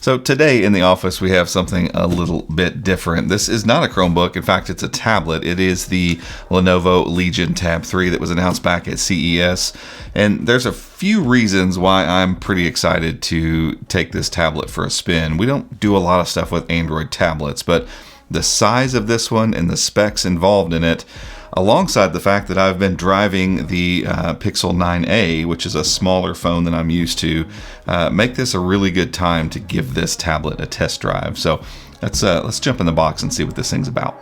So today in the office, we have something a little bit different. This is not a Chromebook. In fact, it's a tablet. It is the Lenovo Legion Tab 3 that was announced back at CES. And there's a few reasons why I'm pretty excited to take this tablet for a spin. We don't do a lot of stuff with Android tablets, but the size of this one and the specs involved in it, alongside the fact that I've been driving the Pixel 9a, which is a smaller phone than I'm used to, make this a really good time to give this tablet a test drive. So let's jump in the box and see what this thing's about.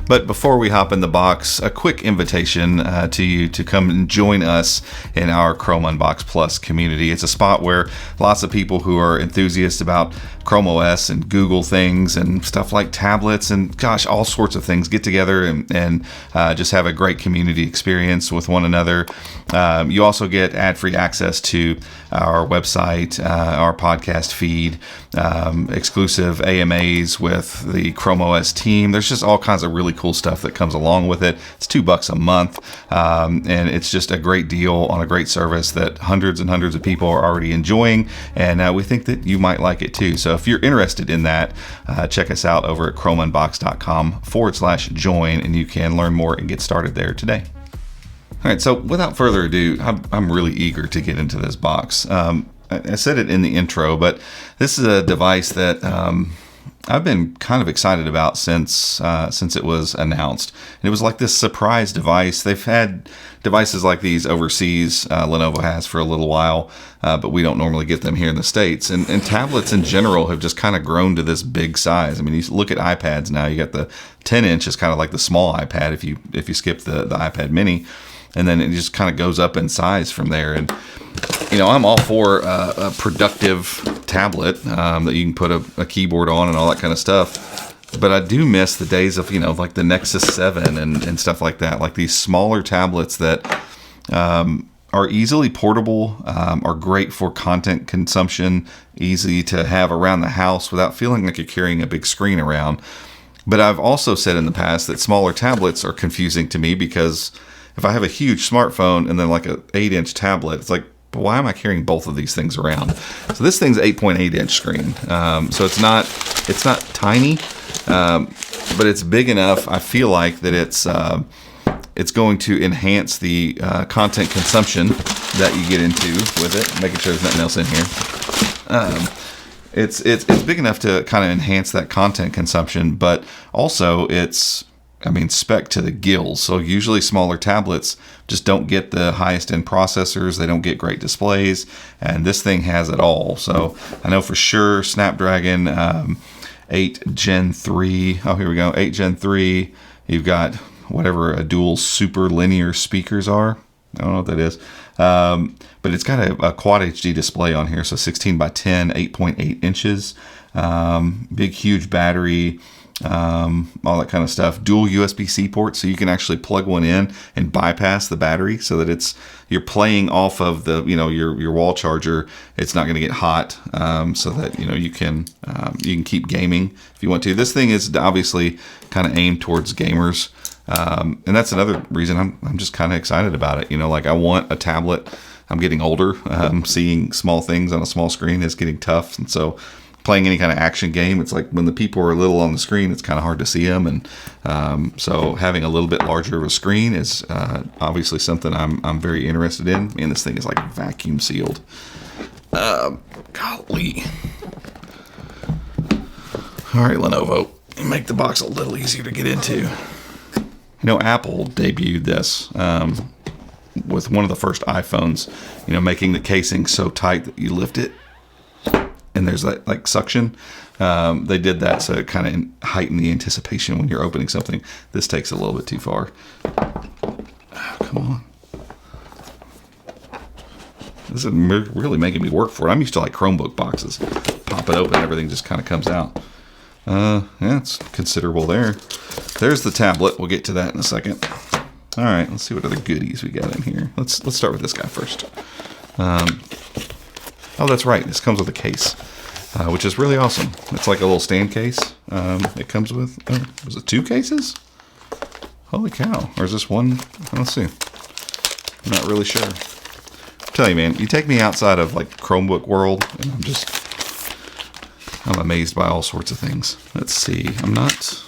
But before we hop in the box, a quick invitation to you to come and join us in our Chrome Unbox Plus community. It's a spot where lots of people who are enthusiasts about Chrome OS and Google things and stuff like tablets and gosh, all sorts of things get together and just have a great community experience with one another. You also get ad-free access to our website, our podcast feed, exclusive AMAs with the Chrome OS team. There's just all kinds of really cool stuff that comes along with it. It's $2 a month, and it's just a great deal on a great service that hundreds and hundreds of people are already enjoying, and we think that you might like it too. So if you're interested in that, check us out over at chromeunbox.com/join, and you can learn more and get started there today. All right, so without further ado, I'm really eager to get into this box. I said it in the intro, but this is a device that I've been kind of excited about since it was announced. And it was like this surprise device. They've had devices like these overseas, Lenovo has for a little while, but we don't normally get them here in the States. And tablets in general have just kind of grown to this big size. I mean, you look at iPads now, you got the 10-inch is kind of like the small iPad if you skip the iPad mini. And then it just kind of goes up in size from there. And, you know, I'm all for a productive tablet that you can put a keyboard on and all that kind of stuff. But I do miss the days of, you know, like the Nexus 7 and stuff like that. Like these smaller tablets that are easily portable, are great for content consumption, easy to have around the house without feeling like you're carrying a big screen around. But I've also said in the past that smaller tablets are confusing to me because if I have a huge smartphone and then like an 8-inch tablet, it's like, why am I carrying both of these things around? So this thing's 8.8-inch screen. So it's not tiny, but it's big enough. I feel like that it's going to enhance the content consumption that you get into with it. Making sure there's nothing else in here. It's big enough to kind of enhance that content consumption, but also it's spec to the gills. So usually smaller tablets just don't get the highest end processors. They don't get great displays, and this thing has it all. So I know for sure Snapdragon 8 Gen 3. Oh, here we go. 8 Gen 3. You've got whatever a dual super linear speakers are. I don't know what that is. But it's got a quad HD display on here. So 16 by 10, 8.8 inches. Big, huge battery. All that kind of stuff. Dual USB-C ports, so you can actually plug one in and bypass the battery, so that you're playing off of the your wall charger. It's not going to get hot, so that you can keep gaming if you want to. This thing is obviously kind of aimed towards gamers, and that's another reason I'm just kind of excited about it. Like I want a tablet. I'm getting older. Seeing small things on a small screen is getting tough, and so playing any kind of action game, it's like when the people are little on the screen, it's kind of hard to see them, and so having a little bit larger of a screen is obviously something I'm very interested in. Man, this thing is like vacuum sealed. Golly. All right, Lenovo, make the box a little easier to get into. Apple debuted this with one of the first iPhones, making the casing so tight that you lift it and there's that like suction. They did that so it kind of heightened the anticipation when you're opening something. This takes a little bit too far. Oh, come on. This is really making me work for it. I'm used to like Chromebook boxes. Pop it open, everything just kind of comes out. Yeah, it's considerable there. There's the tablet. We'll get to that in a second. All right, let's see what other goodies we got in here. Let's start with this guy first. Oh, that's right. This comes with a case, which is really awesome. It's like a little stand case. It comes with, was it 2 cases? Holy cow. Or is this one? Let's see. I'm not really sure. tell you, man, you take me outside of like Chromebook world, and I'm amazed by all sorts of things. Let's see. I'm not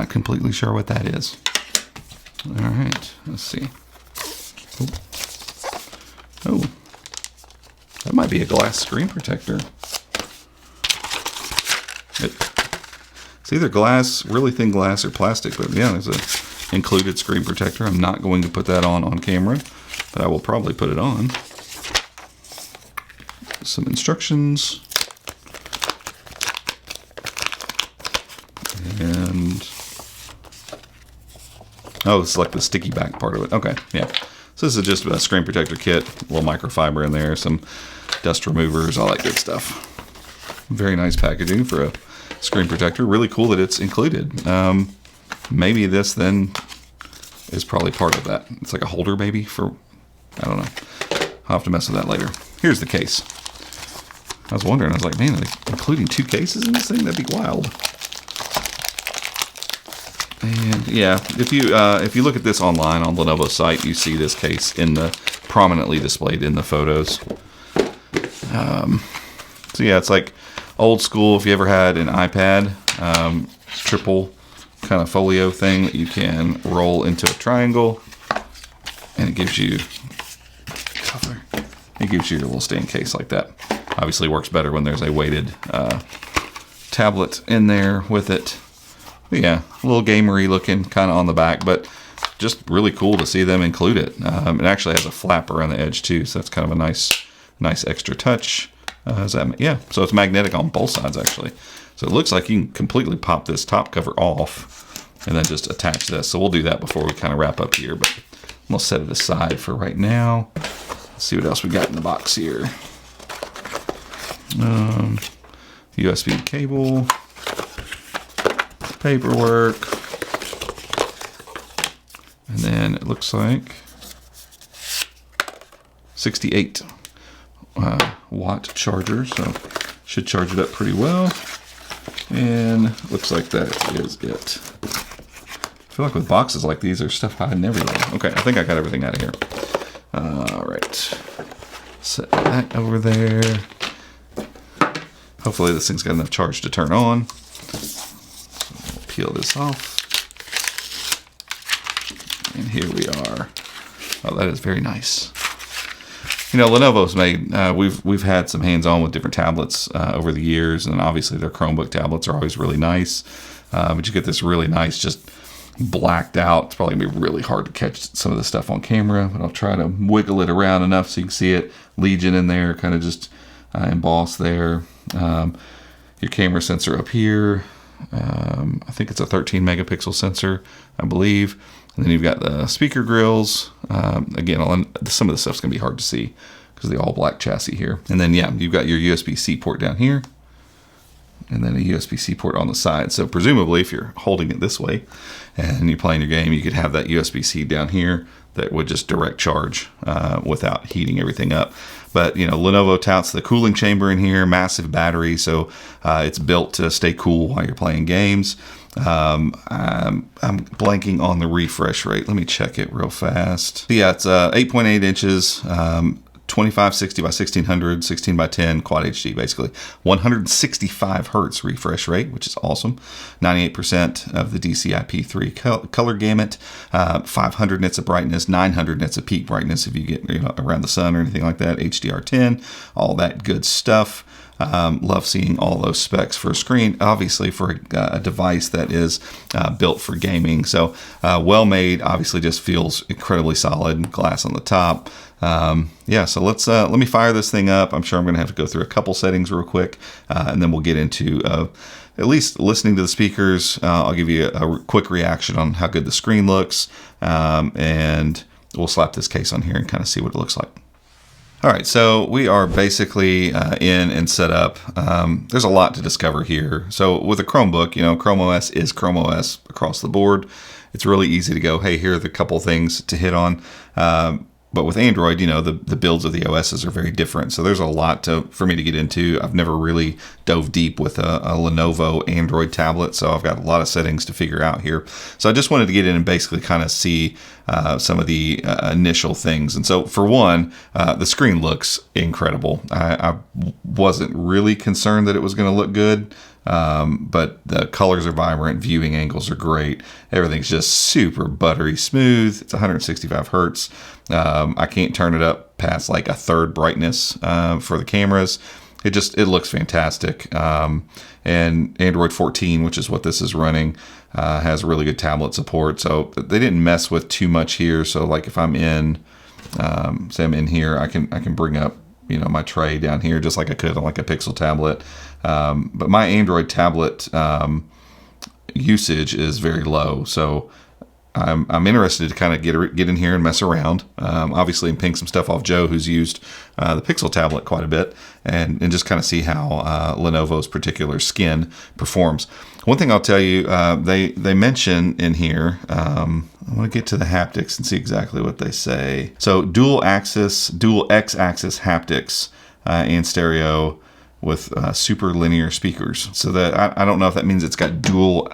completely sure what that is. All right, let's see. Oh, that might be a glass screen protector. It's either glass, really thin glass, or plastic, but yeah, there's a included screen protector. I'm not going to put that on camera, but I will probably put it on. Some instructions. And oh, it's like the sticky back part of it. Okay, yeah. So this is just a screen protector kit, a little microfiber in there, some dust removers, all that good stuff. Very nice packaging for a screen protector. Really cool that it's included. Maybe this then is probably part of that. It's like a holder maybe for, I don't know. I'll have to mess with that later. Here's the case. I was wondering, I was like, man, are they including 2 cases in this thing? That'd be wild. And yeah, if you look at this online on Lenovo's site, you see this case prominently displayed in the photos. So yeah, it's like old school. If you ever had an iPad, triple kind of folio thing that you can roll into a triangle, and it gives you cover. It gives you your little stand case like that. Obviously works better when there's a weighted tablet in there with it. But yeah, a little gamery looking kind of on the back, but just really cool to see them include it. It actually has a flap around the edge too, so that's kind of a nice extra touch. Yeah, so it's magnetic on both sides actually. So it looks like you can completely pop this top cover off and then just attach this. So we'll do that before we kind of wrap up here, but we'll set it aside for right now. Let's see what else we got in the box here. USB cable, paperwork, and then it looks like 68 watt charger, so should charge it up pretty well. And looks like that is it. I feel like with boxes like these, there's stuff hiding everywhere. Okay, I think I got everything out of here. All right, set that over there. Hopefully this thing's got enough charge to turn on. So we'll peel this off. And here we are. Oh, that is very nice. You know, Lenovo's made, we've had some hands-on with different tablets over the years, and obviously their Chromebook tablets are always really nice. But you get this really nice, just blacked out. It's probably gonna be really hard to catch some of the stuff on camera, but I'll try to wiggle it around enough so you can see it. Legion in there, kind of just embossed there. Your camera sensor up here. I think it's a 13 megapixel sensor, I believe. And then you've got the speaker grills. Again, some of the stuff's gonna be hard to see because of the all black chassis here. And then yeah, you've got your USB-C port down here, and then a USB-C port on the side. So presumably, if you're holding it this way and you're playing your game, you could have that USB-C down here that would just direct charge without heating everything up. But you know, Lenovo touts the cooling chamber in here, massive battery, so it's built to stay cool while you're playing games. I'm blanking on the refresh rate. Let me check it real fast. Yeah, it's 8.8 inches, 2560 by 1600, 16 by 10 quad HD, basically 165 hertz refresh rate, which is awesome. 98% of the DCI-P3 color gamut, 500 nits of brightness, 900 nits of peak brightness if you get around the sun or anything like that. HDR10, all that good stuff. Love seeing all those specs for a screen, obviously for a device that is built for gaming. So well made, obviously just feels incredibly solid. Glass on the top. Yeah, so let me fire this thing up. I'm sure I'm going to have to go through a couple settings real quick, and then we'll get into at least listening to the speakers. I'll give you a quick reaction on how good the screen looks, and we'll slap this case on here and kind of see what it looks like. All right, so we are basically in and set up. There's a lot to discover here. So with a Chromebook, you know, Chrome OS is Chrome OS across the board. It's really easy to go, hey, here are the couple things to hit on. But with Android, you know, the builds of the OSs are very different. So there's a lot for me to get into. I've never really dove deep with a Lenovo Android tablet, so I've got a lot of settings to figure out here. So I just wanted to get in and basically kind of see some of the initial things. And so for one, the screen looks incredible. I wasn't really concerned that it was going to look good. But the colors are vibrant, viewing angles are great. Everything's just super buttery smooth. It's 165 hertz. I can't turn it up past like a third brightness for the cameras. It looks fantastic. And Android 14, which is what this is running, has really good tablet support. So they didn't mess with too much here. So like if I'm in, say I'm in here, I can bring up, you know, my tray down here just like I could on like a Pixel tablet. But my Android tablet usage is very low, so I'm interested to kind of get in here and mess around. Obviously, and ping some stuff off Joe, who's used the Pixel tablet quite a bit, and just kind of see how Lenovo's particular skin performs. One thing I'll tell you, they mention in here. I want to get to the haptics and see exactly what they say. So dual X-axis haptics and stereo with super linear speakers. So that I don't know if that means it's got dual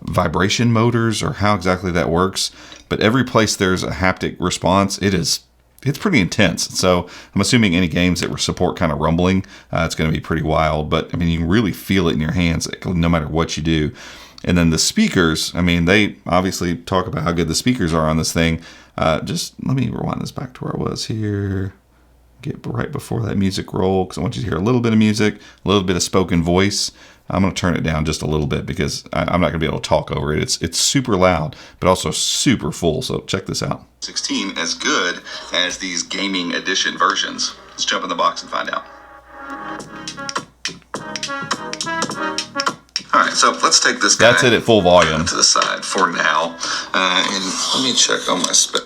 vibration motors or how exactly that works, but every place there's a haptic response, it's pretty intense. So I'm assuming any games that support kind of rumbling, it's going to be pretty wild. But I mean, you can really feel it in your hands no matter what you do. And then the speakers, I mean, they obviously talk about how good the speakers are on this thing. Just let me rewind this back to where I was here. Get right before that music roll, because I want you to hear a little bit of music, a little bit of spoken voice. I'm going to turn it down just a little bit because I'm not going to be able to talk over it. It's super loud, but also super full. So check this out. 16 as good as these gaming edition versions. Let's jump in the box and find out. All right, so let's take this guy. That's it at full volume. To the side for now. And let me check on my spec.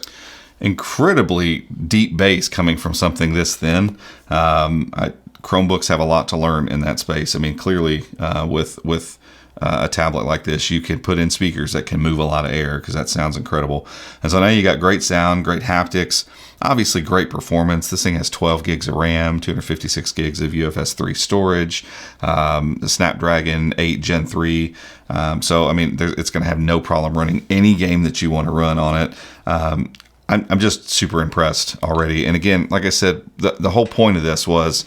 Incredibly deep bass coming from something this thin. Chromebooks have a lot to learn in that space. I mean, clearly with a tablet like this, you can put in speakers that can move a lot of air because that sounds incredible. And so now you got great sound, great haptics, obviously great performance. This thing has 12 gigs of RAM, 256 gigs of UFS 3 storage, the Snapdragon 8 Gen 3. So, I mean, it's going to have no problem running any game that you want to run on it. I'm just super impressed already. And again, like I said, the whole point of this was,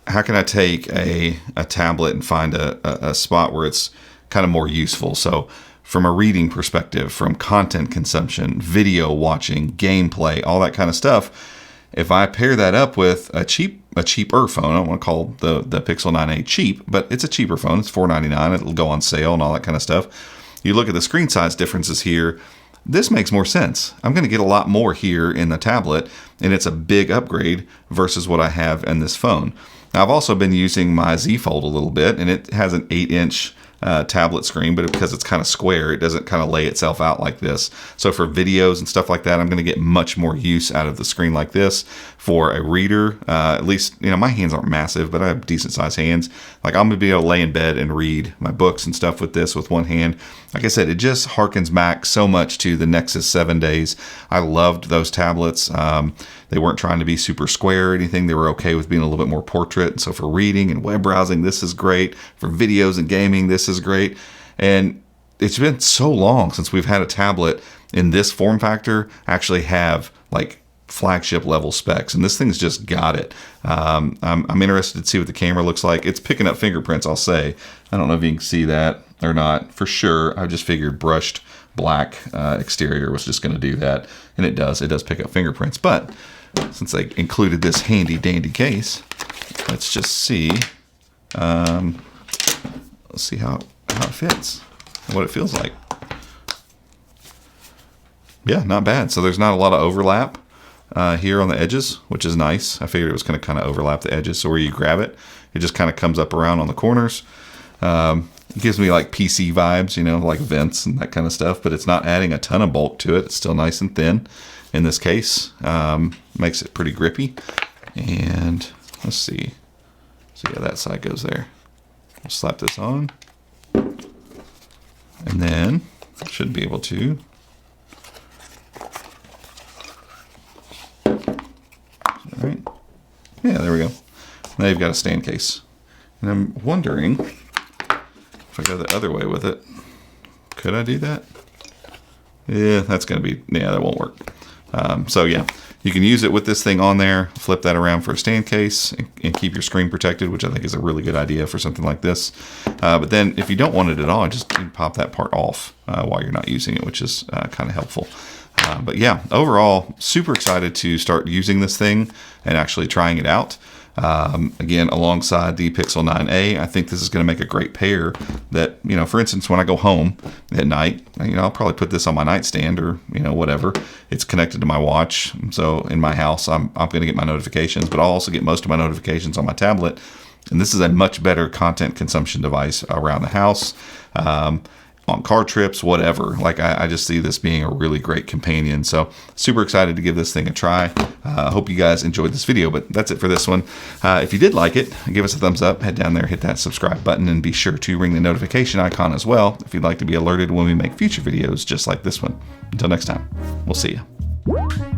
how can I take a tablet and find a spot where it's kind of more useful? So from a reading perspective, from content consumption, video watching, gameplay, all that kind of stuff, if I pair that up with a cheaper phone, I don't want to call the Pixel 9a cheap, but it's a cheaper phone. It's $499. It'll go on sale and all that kind of stuff. You look at the screen size differences here. This makes more sense. I'm going to get a lot more here in the tablet, and it's a big upgrade versus what I have in this phone. Now, I've also been using my Z Fold a little bit, and it has an 8-inch tablet screen, but because it's kind of square, it doesn't kind of lay itself out like this. So for videos and stuff like that, I'm going to get much more use out of the screen like this. For a reader, at least, you know, my hands aren't massive, but I have decent sized hands. Like, I'm going to be able to lay in bed and read my books and stuff with this with one hand. Like I said, it just harkens back so much to the Nexus 7 days. I loved those tablets. They weren't trying to be super square or anything. They were okay with being a little bit more portrait. So for reading and web browsing, this is great. For videos and gaming, this is great. And it's been so long since we've had a tablet in this form factor actually have like flagship level specs, and this thing's just got it. I'm interested to see what the camera looks like. It's picking up fingerprints, I'll say. I don't know if you can see that or not for sure. I just figured brushed black exterior was just going to do that, and it does pick up fingerprints. But since they included this handy dandy case, let's just see how it fits and what it feels like. Yeah, not bad. So there's not a lot of overlap here on the edges, which is nice. I figured it was going to kind of overlap the edges, so where you grab it, it just kind of comes up around on the corners. It gives me like PC vibes, you know, like vents and that kind of stuff, but it's not adding a ton of bulk to it. It's still nice and thin in this case. Makes it pretty grippy. And let's see. So yeah, that side goes there. I'll slap this on. And then I should be able to Yeah, there we go. Now you've got a stand case. And I'm wondering if I go the other way with it, could I do that? Yeah, that's going to be, yeah, that won't work. So yeah, you can use it with this thing on there, flip that around for a stand case, and keep your screen protected, which I think is a really good idea for something like this. But then if you don't want it at all, just pop that part off while you're not using it, which is kind of helpful. But yeah, overall, super excited to start using this thing and actually trying it out. Again, alongside the Pixel 9a, I think this is going to make a great pair that, you know, for instance, when I go home at night, you know, I'll probably put this on my nightstand or, you know, whatever. It's connected to my watch. So in my house, I'm going to get my notifications, but I'll also get most of my notifications on my tablet. And this is a much better content consumption device around the house. On car trips, whatever. Like I just see this being a really great companion. So super excited to give this thing a try. I hope you guys enjoyed this video, but that's it for this one. If you did like it, give us a thumbs up, head down there, hit that subscribe button, and be sure to ring the notification icon as well if you'd like to be alerted when we make future videos just like this one. Until next time, we'll see you.